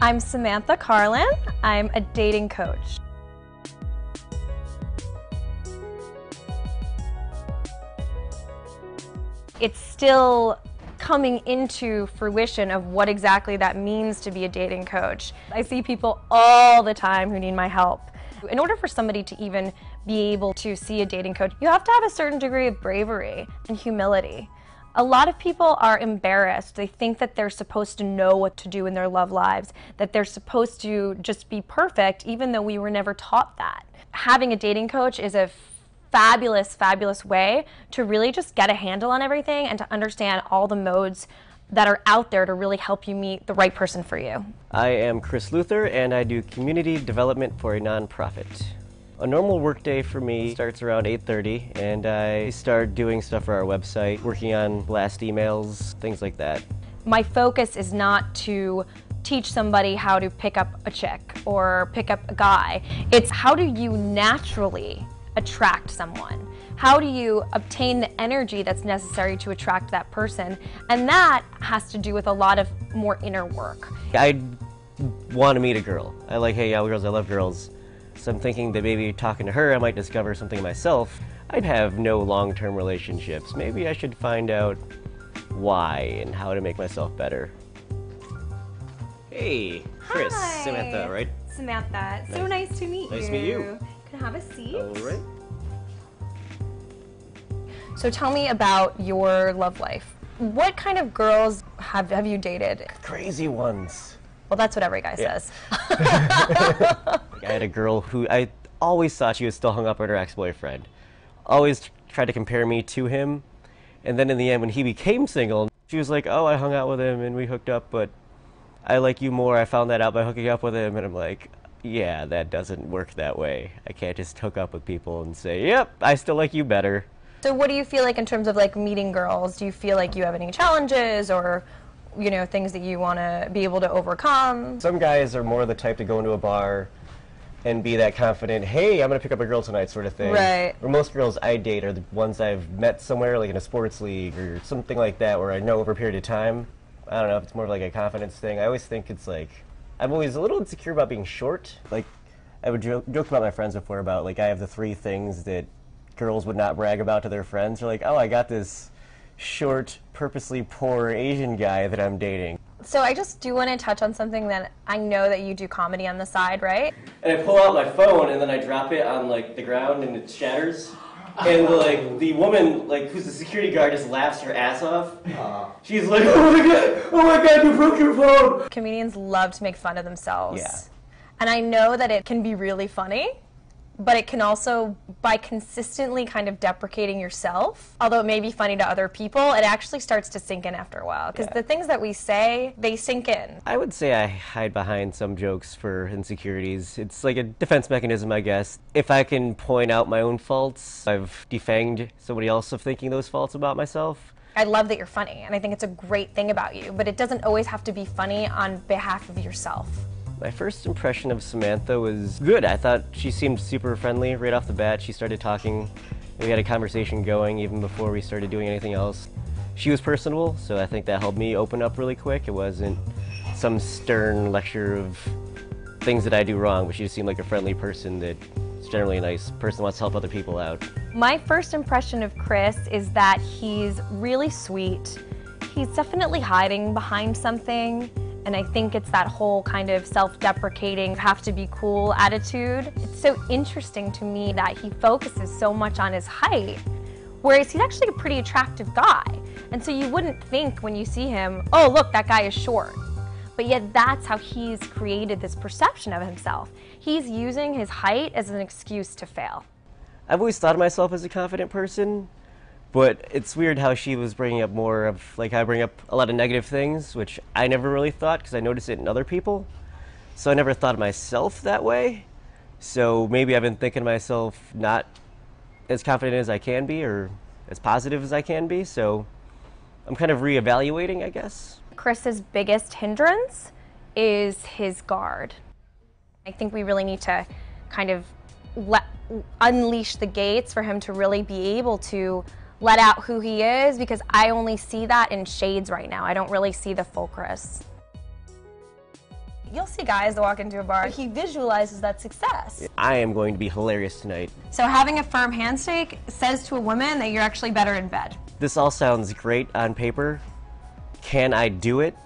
I'm Samantha Karlin. I'm a dating coach. It's still coming into fruition of what exactly that means to be a dating coach. I see people all the time who need my help. In order for somebody to even be able to see a dating coach, you have to have a certain degree of bravery and humility. A lot of people are embarrassed. They think that they're supposed to know what to do in their love lives, that they're supposed to just be perfect, even though we were never taught that. Having a dating coach is a fabulous, fabulous way to really just get a handle on everything and to understand all the modes that are out there to really help you meet the right person for you. I am Chris Luther, and I do community development for a nonprofit. A normal workday for me starts around 8:30, and I start doing stuff for our website, working on blast emails, things like that. My focus is not to teach somebody how to pick up a chick or pick up a guy. It's how do you naturally attract someone? How do you obtain the energy that's necessary to attract that person? And that has to do with a lot of more inner work. I want to meet a girl. I like hanging out with girls, I love girls. So I'm thinking that maybe talking to her I might discover something myself. I'd have no long-term relationships. Maybe I should find out why and how to make myself better. Hey, Chris. Hi. Samantha, right? Samantha, so nice to meet you. Nice to meet you. Can I have a seat? All right. So tell me about your love life. What kind of girls have you dated? Crazy ones. Well, that's what every guy says. I had a girl who I always thought she was still hung up on her ex-boyfriend. Always tried to compare me to him. And then in the end, when he became single, she was like, oh, I hung out with him and we hooked up, but I like you more. I found that out by hooking up with him. And I'm like, yeah, that doesn't work that way. I can't just hook up with people and say, yep, I still like you better. So what do you feel like in terms of like meeting girls? Do you feel like you have any challenges or, you know, things that you want to be able to overcome? Some guys are more the type to go into a bar and be that confident, hey, I'm going to pick up a girl tonight sort of thing. Right. Or most girls I date are the ones I've met somewhere, like in a sports league or something like that, where I know over a period of time. I don't know if it's more of like a confidence thing. I always think it's like, I'm always a little insecure about being short. Like, I would joke about my friends before about, like, I have the 3 things that girls would not brag about to their friends. They're like, oh, I got this short, purposely poor Asian guy that I'm dating. So I just do want to touch on something that I know that you do comedy on the side, right? And I pull out my phone and then I drop it on like the ground and it shatters. And the woman who's the security guard just laughs her ass off. She's like, oh my god, you broke your phone. Comedians love to make fun of themselves. Yeah. And I know that it can be really funny, but it can also, by consistently kind of deprecating yourself, although it may be funny to other people, it actually starts to sink in after a while. Because the things that we say, they sink in. I would say I hide behind some jokes for insecurities. It's like a defense mechanism, I guess. If I can point out my own faults, I've defanged somebody else of thinking those faults about myself. I love that you're funny, and I think it's a great thing about you, but it doesn't always have to be funny on behalf of yourself. My first impression of Samantha was good. I thought she seemed super friendly right off the bat. She started talking. We had a conversation going even before we started doing anything else. She was personable, so I think that helped me open up really quick. It wasn't some stern lecture of things that I do wrong, but she just seemed like a friendly person that's generally a nice person who wants to help other people out. My first impression of Chris is that he's really sweet. He's definitely hiding behind something. And I think it's that whole kind of self-deprecating, have to be cool attitude. It's so interesting to me that he focuses so much on his height, whereas he's actually a pretty attractive guy. And so you wouldn't think when you see him, oh, look, that guy is short. But yet that's how he's created this perception of himself. He's using his height as an excuse to fail. I've always thought of myself as a confident person. But it's weird how she was bringing up more of, like, I bring up a lot of negative things, which I never really thought because I noticed it in other people. So I never thought of myself that way. So maybe I've been thinking of myself not as confident as I can be or as positive as I can be. So I'm kind of reevaluating, I guess. Chris's biggest hindrance is his guard. I think we really need to kind of unleash the gates for him to really be able to let out who he is, because I only see that in shades right now. I don't really see the full Chris. You'll see guys that walk into a bar, he visualizes that success. I am going to be hilarious tonight. So having a firm handshake says to a woman that you're actually better in bed. This all sounds great on paper. Can I do it?